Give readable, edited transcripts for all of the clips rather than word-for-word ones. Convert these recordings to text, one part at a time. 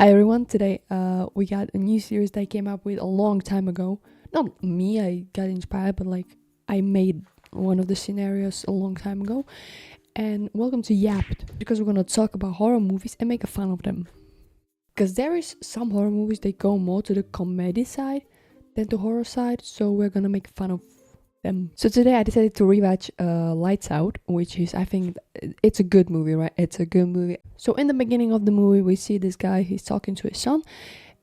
Hi everyone, today we got a new series that I came up with a long time ago. Not me, I got inspired, but like I made one of the scenarios a long time ago. And welcome to YAPPED, because we're gonna talk about horror movies and make a fun of them. Because there is some horror movies that go more to the comedy side than the horror side, so we're gonna make fun of them. So today I decided to rewatch Lights Out, which is, I think, it's a good movie, right? It's a good movie. So in the beginning of the movie, we see this guy, he's talking to his son,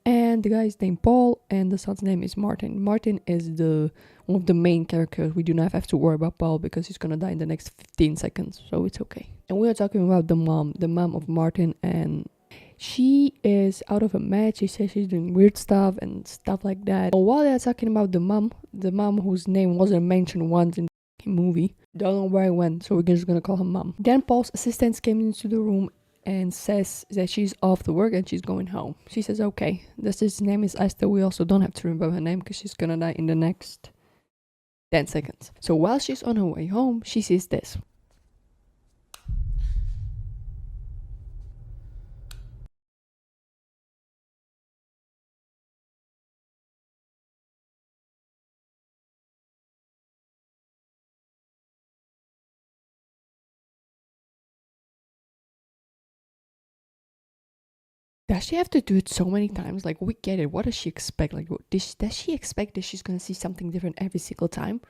and the guy is named Paul, and the son's name is Martin. Martin is one of the main characters. We do not have to worry about Paul because he's gonna die in the next 15 seconds, so it's okay. And we are talking about the mom of Martin, and she is out of a match. She says she's doing weird stuff and stuff like that. But while they're talking about the mom whose name wasn't mentioned once in the movie, don't know where it went, so we're just gonna call her mom. Then Paul's assistant came into the room and says that she's off to work and she's going home. She says, okay, his name is Esther. We also don't have to remember her name because she's gonna die in the next 10 seconds. So while she's on her way home, she sees this. Does she have to do it so many times? Like, we get it. What does she expect? Like, does she expect that she's gonna see something different every single time?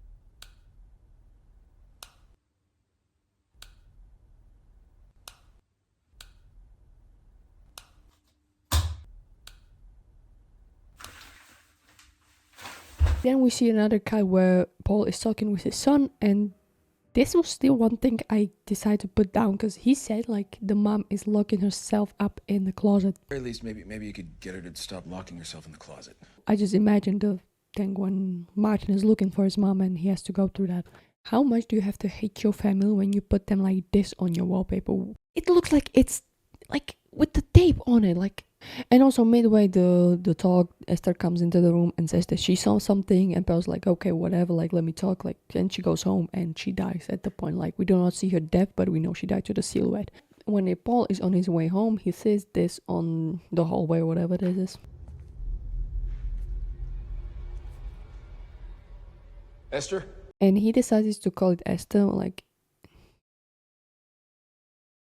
Then we see another cut where Paul is talking with his son, and this was still one thing I decided to put down because he said like the mom is locking herself up in the closet. Or at least maybe you could get her to stop locking herself in the closet. I just imagined the thing when Martin is looking for his mom and he has to go through that. How much do you have to hate your family when you put them like this on your wallpaper? It looks like it's like with the tape on it, like. And also midway the talk, Esther comes into the room and says that she saw something, and Belle's like, okay, whatever, like let me talk, like. And she goes home and she dies at the point. Like, we do not see her death, but we know she died to the silhouette. When Paul is on his way home, he says this on the hallway or whatever this is. Esther? And he decides to call it Esther. Like,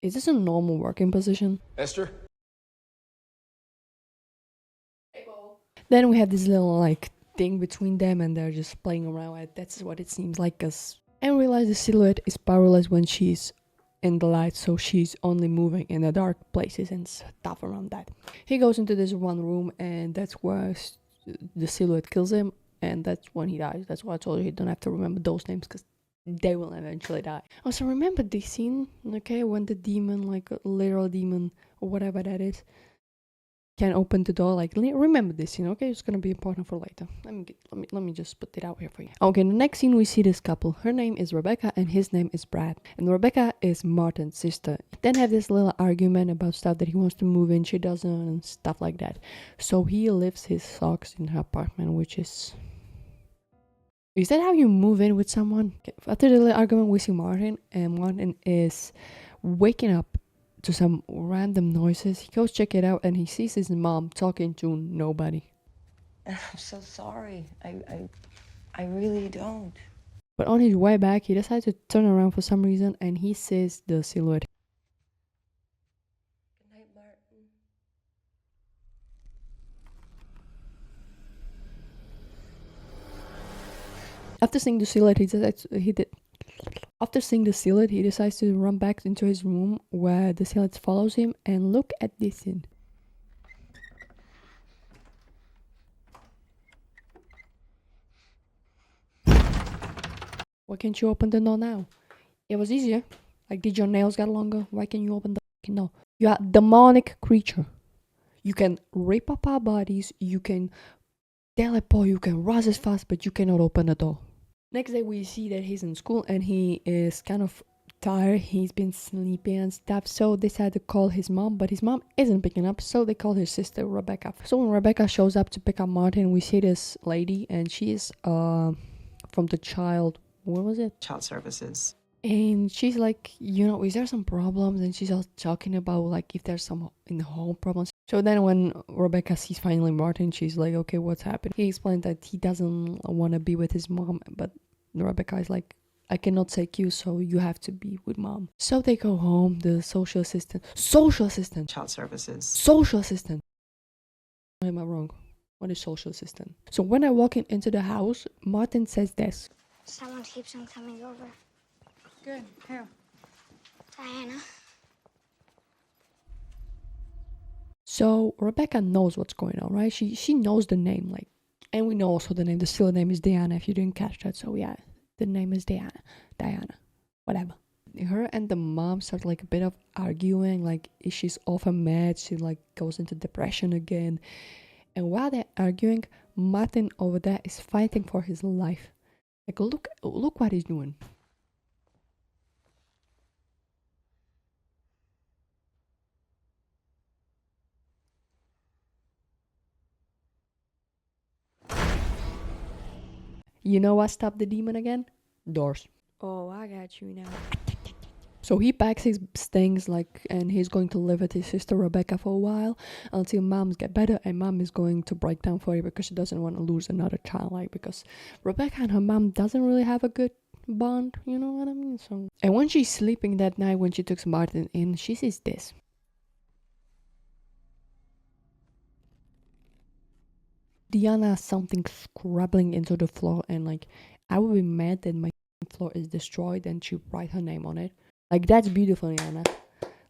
is this a normal working position? Esther? Then we have this little like thing between them and they're just playing around with. That's what it seems like us. And realize the silhouette is powerless when she's in the light, so she's only moving in the dark places and stuff around that. He goes into this one room and that's where the silhouette kills him, and that's when he dies. That's why I told you don't have to remember those names because they will eventually die. Also, remember this scene, okay, when the demon, like a literal demon or whatever that is, can open the door. Like, remember this scene, okay? It's gonna be important for later. Let me just put it out here for you. Okay, in the next scene we see this couple. Her name is Rebecca and his name is Brad, and Rebecca is Martin's sister. Then have this little argument about stuff that he wants to move in, she doesn't, and stuff like that. So he leaves his socks in her apartment, which is that how you move in with someone? Okay. After the little argument, we see Martin, and Martin is waking up to some random noises. He goes check it out and he sees his mom talking to nobody. I'm so sorry. I really don't. But on his way back, he decides to turn around for some reason and he sees the silhouette. Good night, Martin. After seeing the silhouette, After seeing the silhouette, he decides to run back into his room where the silhouette follows him, and look at this scene. Why can't you open the door now? It was easier. Like, did your nails get longer? Why can't you open the door? You are a demonic creature. You can rip up our bodies, you can teleport, you can rise as fast, but you cannot open the door. Next day we see that he's in school and he is kind of tired. He's been sleeping and stuff, so they decide to call his mom, but his mom isn't picking up, so they call his sister Rebecca. So when Rebecca shows up to pick up Martin, we see this lady, and she is from the child services. And she's like, is there some problems? And she's all talking about like if there's some in the home problems. So then when Rebecca sees finally Martin, she's like, okay, what's happened? He explained that he doesn't want to be with his mom, but Rebecca is like, I cannot take you, so you have to be with mom. So they go home, the social assistant, Child services. Am I wrong? What is social assistant? So when I walk into the house, Martin says this. Someone keeps on coming over. Good. Who? Diana. So Rebecca knows what's going on, right? She knows the name, like, and we know also the name. The still name is Diana, if you didn't catch that. So yeah, the name is Diana, whatever. Her and the mom start like a bit of arguing, like she's off her meds, she like goes into depression again. And while they're arguing, Martin over there is fighting for his life. Like look what he's doing. You know what stopped the demon again? Doors. Oh, I got you now. So he packs his things like, and he's going to live with his sister Rebecca for a while until moms get better, and mom is going to break down for it because she doesn't want to lose another child, like, because Rebecca and her mom doesn't really have a good bond, you know what I mean? So, and when she's sleeping that night, when she takes Martin in, she sees this. Diana, something scrabbling into the floor, and like, I would be mad that my floor is destroyed and she write her name on it. Like, that's beautiful, Diana.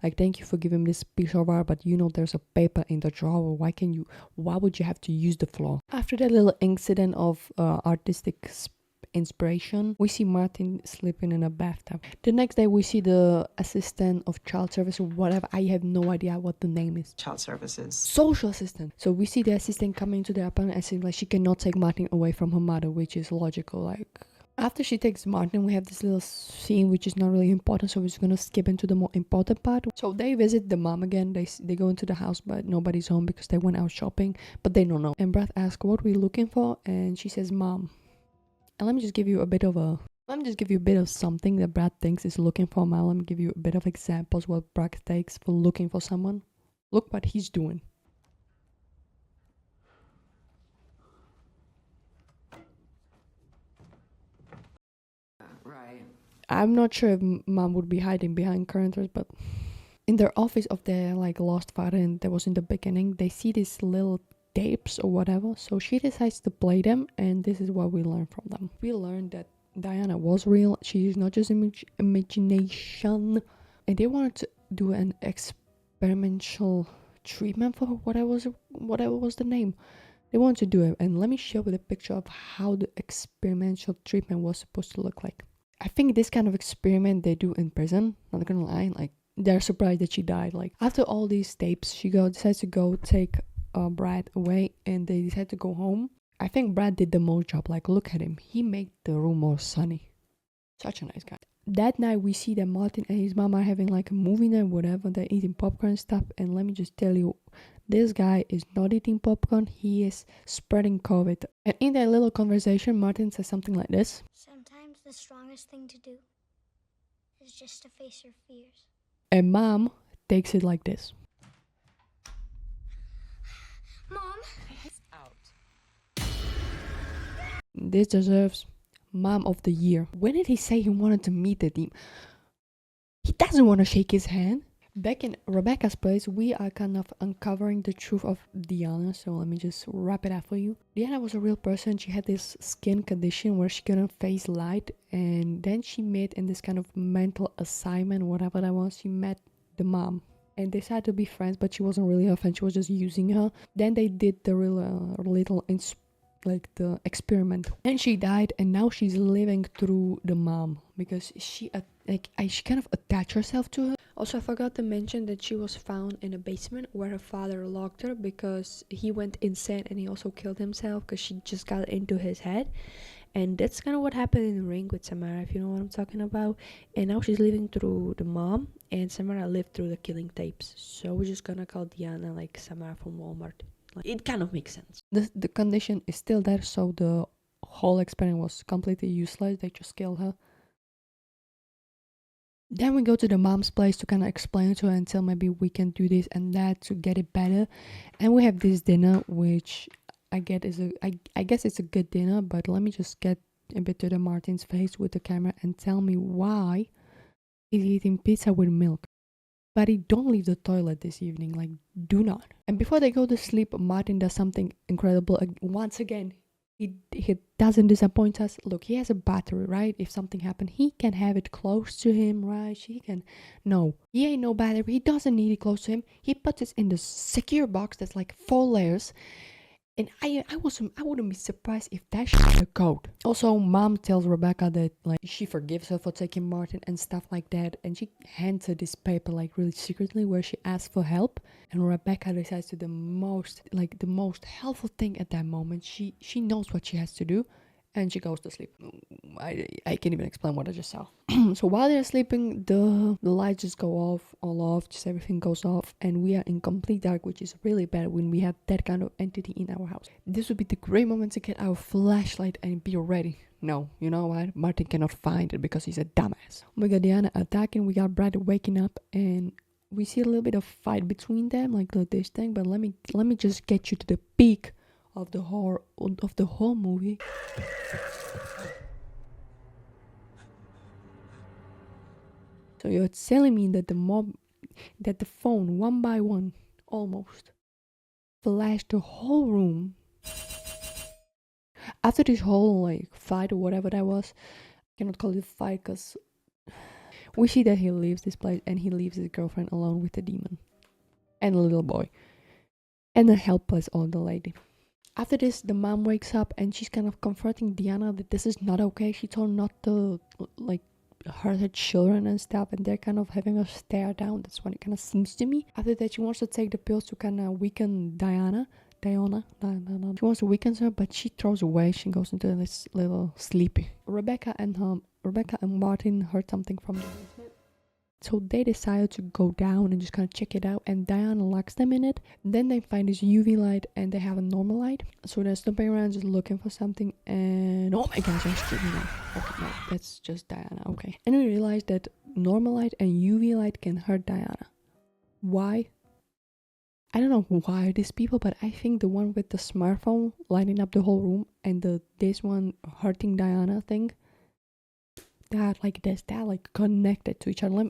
Like, thank you for giving this piece of art, but you know there's a paper in the drawer. Why would you have to use the floor? After that little incident of artistic inspiration, we see Martin sleeping in a bathtub. The next day we see the assistant of child service or whatever. I have no idea what the name is. Child services. Social assistant. So we see the assistant coming to the apartment and saying like she cannot take Martin away from her mother, which is logical. Like, after she takes Martin, we have this little scene which is not really important, so we're just gonna skip into the more important part. So they visit the mom again. They go into the house, but nobody's home because they went out shopping, but they don't know. And Brad asks, what are we looking for? And she says, mom. And let me just give you a bit of something that Brad thinks is looking for. Now let me give you a bit of examples what Brad takes for looking for someone. Look what he's doing. Right. I'm not sure if mom would be hiding behind curtains, but in their office of their like lost father, and that was in the beginning, they see these little tapes or whatever. So she decides to play them, and this is what we learn from them. We learned that Diana was real. She is not just imagination, and they wanted to do an experimental treatment for her. Whatever was the name. They wanted to do it, and let me show you the picture of how the experimental treatment was supposed to look like. I think this kind of experiment they do in prison, not gonna lie, like they're surprised that she died. Like after all these tapes, she decides to go take Brad away, and they decide to go home. I think Brad did the most job. Like, look at him, he made the room more sunny. Such a nice guy. That night we see that Martin and his mom are having like a movie night, whatever. They're eating popcorn and stuff, and let me just tell you, this guy is not eating popcorn, he is spreading COVID. And in that little conversation, Martin says something like this. Sometimes the strongest thing to do is just to face your fears. And mom takes it like this. Mom? Out. This deserves Mom of the Year. When did he say he wanted to meet the demon? He doesn't want to shake his hand. Back in Rebecca's place, we are kind of uncovering the truth of Diana, so let me just wrap it up for you. Diana was a real person. She had this skin condition where she couldn't face light, and then she met in this kind of mental assignment, whatever that was, she met the mom. And they decided to be friends, but she wasn't really her friend, she was just using her. Then they did the real little the experiment, and she died, and now she's living through the mom because she kind of attached herself to her. Also, I forgot to mention that she was found in a basement where her father locked her because he went insane, and he also killed himself because she just got into his head. And that's kind of what happened in the ring with Samara, if you know what I'm talking about. And now she's living through the mom, and Samara lived through the killing tapes. So we're just gonna call Diana like Samara from Walmart. Like, it kind of makes sense. The condition is still there, so the whole experiment was completely useless. They just killed her. Then we go to the mom's place to kind of explain to her and tell maybe we can do this and that to get it better. And we have this dinner, which I guess it's a good dinner, but let me just get a bit to the Martin's face with the camera and tell me why he's eating pizza with milk. Buddy, don't leave the toilet this evening, like, do not. And before they go to sleep, Martin does something incredible. Once again, he doesn't disappoint us. Look, he has a battery, right? If something happened, he can have it close to him, right? No, he ain't no battery. He doesn't need it close to him. He puts it in the secure box that's like 4 layers. And I wouldn't be surprised if that shit a code. Also, mom tells Rebecca that like she forgives her for taking Martin and stuff like that, and she hands her this paper like really secretly where she asks for help. And Rebecca decides to do the most helpful thing at that moment. She knows what she has to do, and she goes to sleep. I can't even explain what I just saw. So while they're sleeping, the lights just go all off, just everything goes off, and we are in complete dark, which is really bad when we have that kind of entity in our house. This would be the great moment to get our flashlight and be ready. No, you know what? Martin cannot find it because he's a dumbass. We got Diana attacking, we got Brad waking up, and we see a little bit of fight between them, like this thing. But let me just get you to the peak of the whole movie. So you're telling me that the phone one by one almost flashed the whole room after this whole like fight or whatever that was. I cannot call it fight because we see that he leaves this place and he leaves his girlfriend alone with the demon and a little boy and a helpless older lady. After this, the mom wakes up and she's kind of comforting Diana that this is not okay. She told her not to like hurt her children and stuff, and they're kind of having a stare down. That's what it kind of seems to me. After that, she wants to take the pills to kind of weaken Diana. She wants to weaken her, but she throws away. She goes into this little sleepy. Rebecca and Martin heard something from the basement. So they decided to go down and just kind of check it out, and Diana locks them in it. Then they find this UV light and they have a normal light. So they're snooping around just looking for something, and oh my gosh, I'm shooting now. Okay, no, that's just Diana, okay. And we realized that normal light and UV light can hurt Diana. Why? I don't know why these people, but I think the one with the smartphone lighting up the whole room and this one hurting Diana thing, that connected to each other.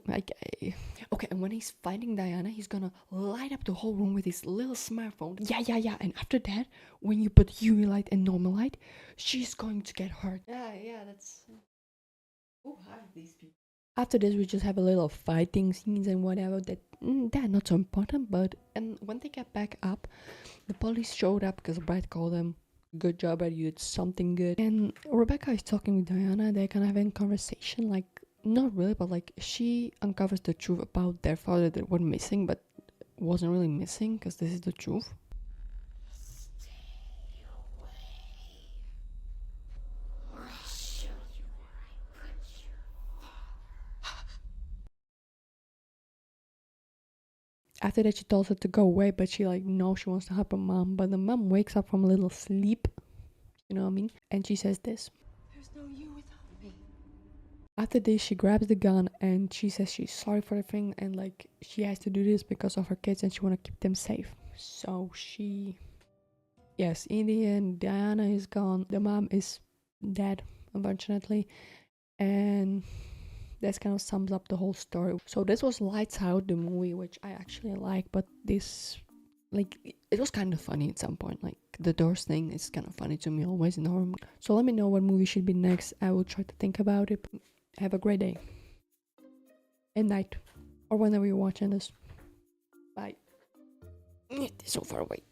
Okay, and when he's fighting Diana, he's gonna light up the whole room with his little smartphone. Yeah. And after that, when you put UV light and normal light, she's going to get hurt. Yeah, that's who hired these people. After this, we just have a little fighting scenes and whatever they're not so important. But and when they get back up, the police showed up because Brad called them. Good job, Brad, you did something good. And Rebecca is talking with Diana. They're kind of having a conversation, like not really, but like she uncovers the truth about their father that went missing, but wasn't really missing because this is the truth. After that, she tells her to go away, but she no, she wants to help her mom. But the mom wakes up from a little sleep, you know what I mean? And she says this. There's no you without me. After this, she grabs the gun and she says she's sorry for everything and like she has to do this because of her kids and she want to keep them safe. So yes, in the end, Diana is gone. The mom is dead, unfortunately. And that kind of sums up the whole story. So this was Lights Out, the movie, which I actually like, but this, it was kind of funny at some point. Like, the doors thing is kind of funny to me always in horror movie. So let me know what movie should be next. I will try to think about it. Have a great day. And night. Or whenever you're watching this. Bye. It's so far away.